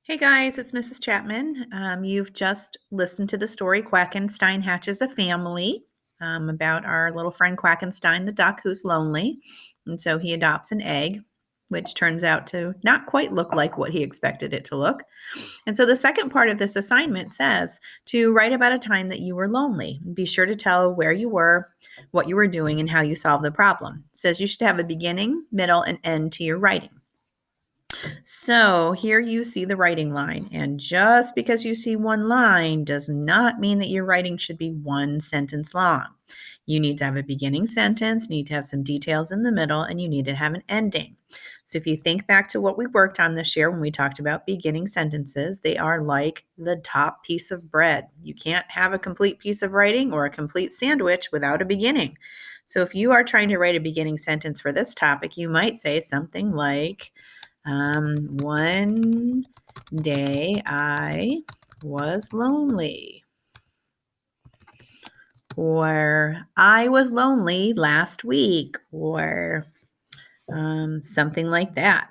Hey guys, it's Mrs. Chapman. You've just listened to the story Quackenstein Hatches a Family, about our little friend Quackenstein the duck who's lonely. And so he adopts an egg, which turns out to not quite look like what he expected it to look. And so the second part of this assignment says to write about a time that you were lonely. Be sure to tell where you were, what you were doing, and how you solved the problem. It says you should have a beginning, middle, and end to your writing. So here you see the writing line, and just because you see one line does not mean that your writing should be one sentence long. You need to have a beginning sentence, you need to have some details in the middle, and you need to have an ending. So if you think back to what we worked on this year when we talked about beginning sentences, they are like the top piece of bread. You can't have a complete piece of writing or a complete sandwich without a beginning. So if you are trying to write a beginning sentence for this topic, you might say something like, one day I was lonely, or I was lonely last week, or something like that.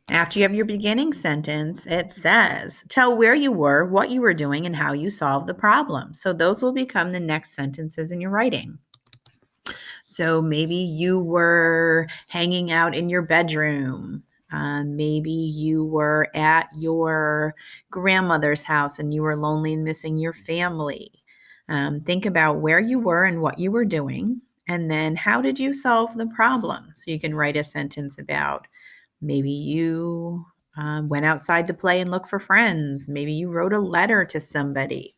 After you have your beginning sentence, it says, tell where you were, what you were doing, and how you solved the problem. So those will become the next sentences in your writing. So maybe you were hanging out in your bedroom. Maybe you were at your grandmother's house and you were lonely and missing your family. Think about where you were and what you were doing, and then how did you solve the problem? So you can write a sentence about maybe you went outside to play and look for friends. Maybe you wrote a letter to somebody.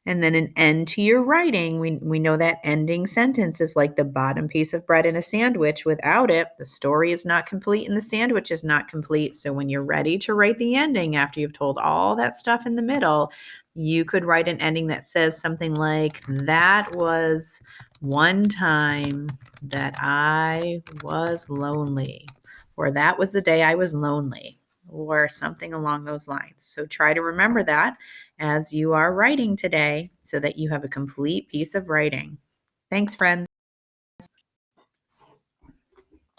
And then an end to your writing. We know that ending sentence is like the bottom piece of bread in a sandwich. Without it, the story is not complete and the sandwich is not complete. So when you're ready to write the ending after you've told all that stuff in the middle, you could write an ending that says something like, that was one time that I was lonely, or that was the day I was lonely, or something along those lines. So try to remember that as you are writing today so that you have a complete piece of writing. Thanks, friends.